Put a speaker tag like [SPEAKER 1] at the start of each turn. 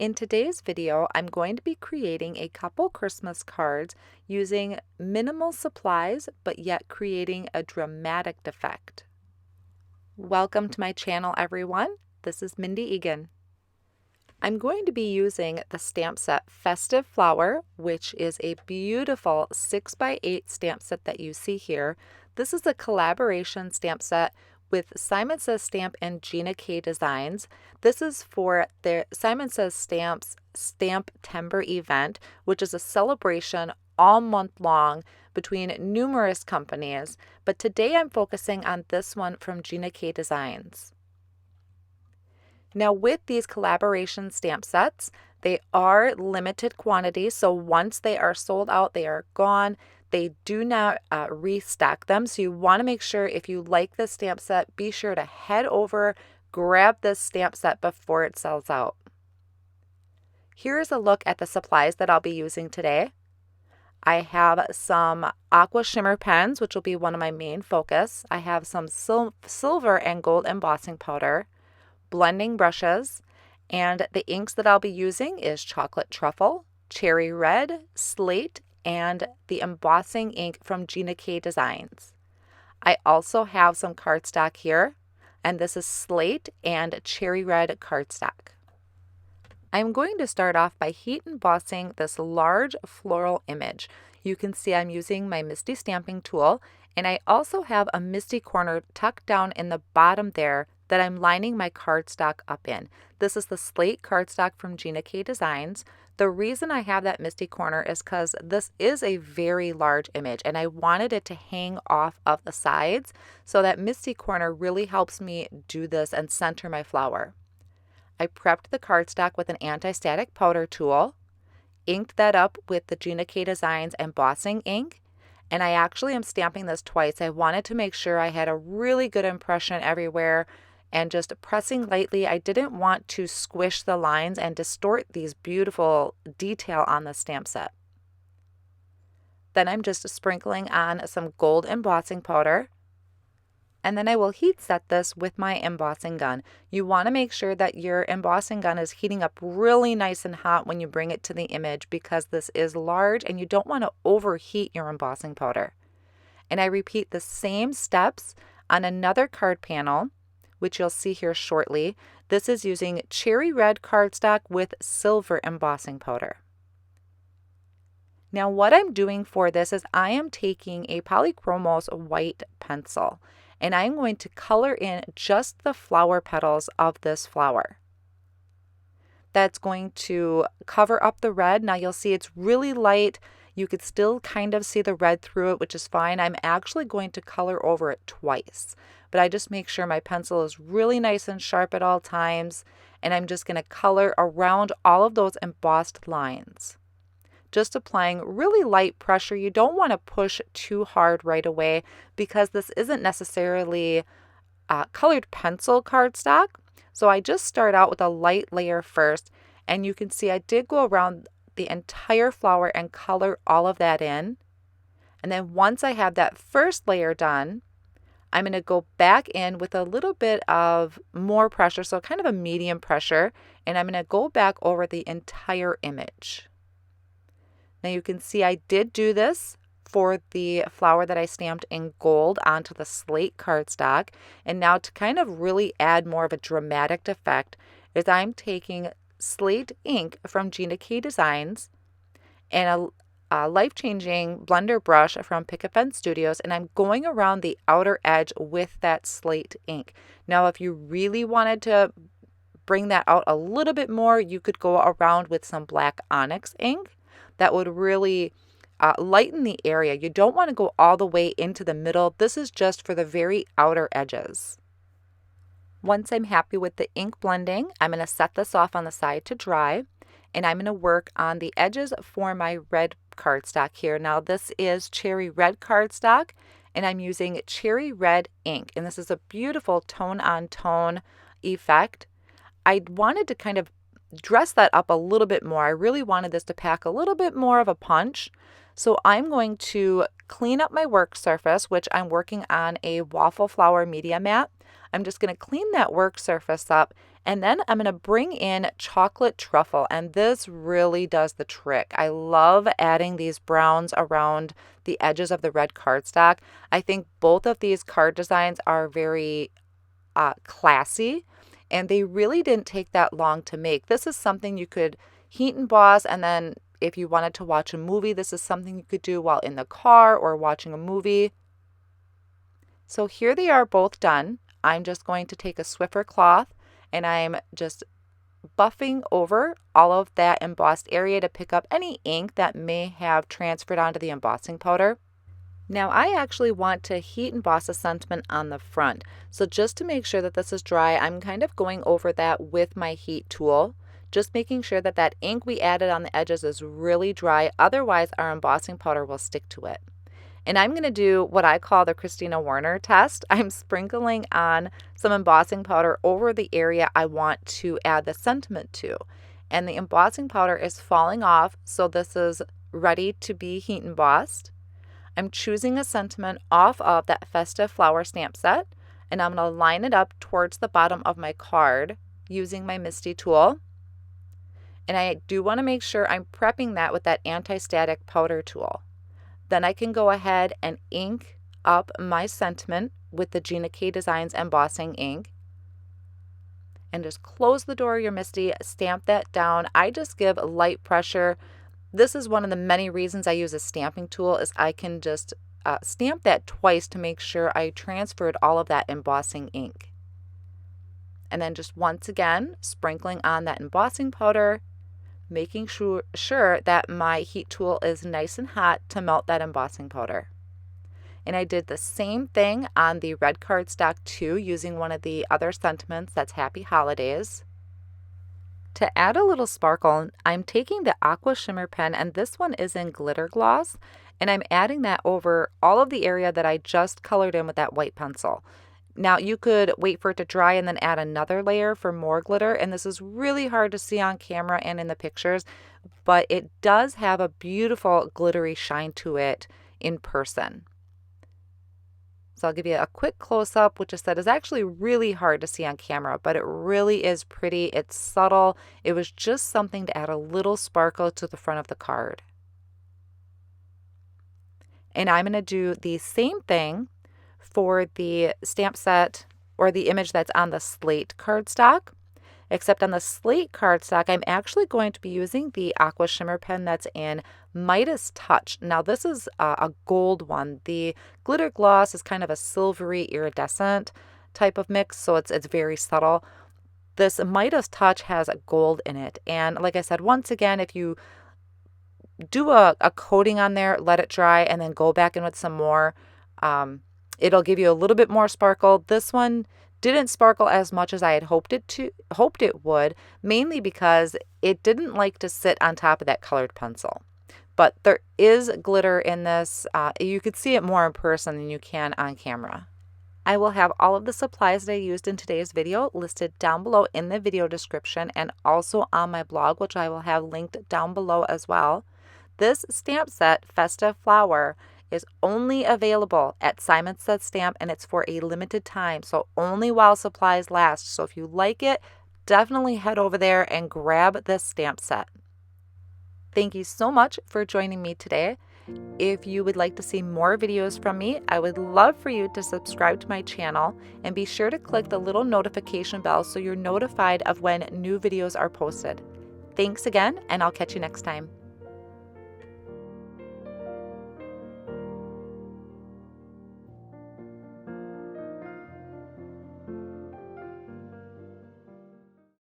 [SPEAKER 1] In today's video, I'm going to be creating a couple Christmas cards using minimal supplies, but yet creating a dramatic effect. Welcome to my channel, everyone. This is Mindy Eggen. I'm going to be using the stamp set Festive Flower, which is a beautiful 6x8 stamp set that you see here. This is a collaboration stamp set with Simon Says Stamp and Gina Designs. This is for their Simon Says Stamp's STAMPtember event, which is a celebration all month long between numerous companies, but today I'm focusing on this one from Gina Designs. Now with these collaboration stamp sets, they are limited quantities, so once they are sold out, they are gone. They do not restock them, so you want to make sure if you like this stamp set, be sure to head over, grab this stamp set before it sells out. Here's a look at the supplies that I'll be using today. I have some aqua shimmer pens, which will be one of my main focus. I have some silver and gold embossing powder, blending brushes, and the inks that I'll be using is chocolate truffle, cherry red, slate, and the embossing ink from Gina Designs. I also have some cardstock here, and this is slate and cherry red cardstock. I'm going to start off by heat embossing this large floral image. You can see I'm using my MISTI stamping tool, and I also have a MISTI corner tucked down in the bottom there that I'm lining my cardstock up in. This is the slate cardstock from Gina Designs. The reason I have that MISTI corner is because this is a very large image and I wanted it to hang off of the sides, so that MISTI corner really helps me do this and center my flower. I prepped the cardstock with an anti-static powder tool, inked that up with the Gina Designs embossing ink, and I actually am stamping this twice. I wanted to make sure I had a really good impression everywhere and just pressing lightly. I didn't want to squish the lines and distort these beautiful detail on the stamp set. Then I'm just sprinkling on some gold embossing powder, and then I will heat set this with my embossing gun. You want to make sure that your embossing gun is heating up really nice and hot when you bring it to the image, because this is large and you don't want to overheat your embossing powder. And I repeat the same steps on another card panel, which you'll see here shortly. This is using cherry red cardstock with silver embossing powder. Now what I'm doing for this is I am taking a Polychromos white pencil and I'm going to color in just the flower petals of this flower. That's going to cover up the red. Now you'll see it's really light. You could still kind of see the red through it, which is fine. I'm actually going to color over it twice, but I just make sure my pencil is really nice and sharp at all times, and I'm just going to color around all of those embossed lines. Just applying really light pressure. You don't want to push too hard right away because this isn't necessarily colored pencil cardstock. So I just start out with a light layer first, and you can see I did go around the entire flower and color all of that in. And then once I have that first layer done, I'm going to go back in with a little bit of more pressure, so kind of a medium pressure, and I'm going to go back over the entire image. Now you can see I did do this for the flower that I stamped in gold onto the slate cardstock, and now to kind of really add more of a dramatic effect is I'm taking slate ink from Gina Designs and a life-changing blender brush from Pick a Fence Studios, and I'm going around the outer edge with that slate ink. Now if you really wanted to bring that out a little bit more, you could go around with some black onyx ink. That would really lighten the area. You don't want to go all the way into the middle. This is just for the very outer edges. Once I'm happy with the ink blending, I'm going to set this off on the side to dry, and I'm going to work on the edges for my red cardstock here. Now this is cherry red cardstock, and I'm using cherry red ink, and this is a beautiful tone-on-tone effect. I wanted to kind of dress that up a little bit more. I really wanted this to pack a little bit more of a punch. So I'm going to clean up my work surface, which I'm working on a waffle flower media mat. I'm just going to clean that work surface up And then I'm going to bring in chocolate truffle, and this really does the trick. I love adding these browns around the edges of the red cardstock. I think both of these card designs are very classy, and they really didn't take that long to make. This is something you could heat emboss, and then if you wanted to watch a movie, this is something you could do while in the car or watching a movie. So here they are both done. I'm just going to take a Swiffer cloth and I'm just buffing over all of that embossed area to pick up any ink that may have transferred onto the embossing powder. Now I actually want to heat emboss a sentiment on the front. So just to make sure that this is dry, I'm kind of going over that with my heat tool, just making sure that that ink we added on the edges is really dry. Otherwise our embossing powder will stick to it. And I'm going to do what I call the Christina Warner test. I'm sprinkling on some embossing powder over the area I want to add the sentiment to. And the embossing powder is falling off, so this is ready to be heat embossed. I'm choosing a sentiment off of that Festive Flower stamp set, and I'm going to line it up towards the bottom of my card using my MISTI tool. And I do want to make sure I'm prepping that with that anti-static powder tool. Then I can go ahead and ink up my sentiment with the Gina K Designs embossing ink. And just close the door of your MISTI, stamp that down. I just give light pressure. This is one of the many reasons I use a stamping tool, is I can just stamp that twice to make sure I transferred all of that embossing ink. And then just once again, sprinkling on that embossing powder, making sure that my heat tool is nice and hot to melt that embossing powder. And I did the same thing on the red cardstock too, using one of the other sentiments that's Happy Holidays. To add a little sparkle, I'm taking the Aqua Shimmer pen, and this one is in glitter gloss, and I'm adding that over all of the area that I just colored in with that white pencil. Now you could wait for it to dry and then add another layer for more glitter, and this is really hard to see on camera and in the pictures, but it does have a beautiful glittery shine to it in person. So I'll give you a quick close-up, which I said is actually really hard to see on camera, but it really is pretty. It's subtle. It was just something to add a little sparkle to the front of the card. And I'm going to do the same thing for the stamp set or the image that's on the Slate cardstock, except on the Slate cardstock, I'm actually going to be using the Aqua Shimmer pen that's in Midas Touch. Now this is a gold one. The glitter gloss is kind of a silvery iridescent type of mix, so it's very subtle. This Midas Touch has a gold in it, and like I said, once again, if you do a coating on there, let it dry, and then go back in with some more, it'll give you a little bit more sparkle. This one didn't sparkle as much as I had hoped it would, mainly because it didn't like to sit on top of that colored pencil. But there is glitter in this. You could see it more in person than you can on camera. I will have all of the supplies that I used in today's video listed down below in the video description and also on my blog, which I will have linked down below as well. This stamp set, Festive Flower, is only available at Simon Says Stamp, and it's for a limited time, so only while supplies last. So if you like it, definitely head over there and grab this stamp set. Thank you so much for joining me today. If you would like to see more videos from me, I would love for you to subscribe to my channel and be sure to click the little notification bell so you're notified of when new videos are posted. Thanks again, and I'll catch you next time.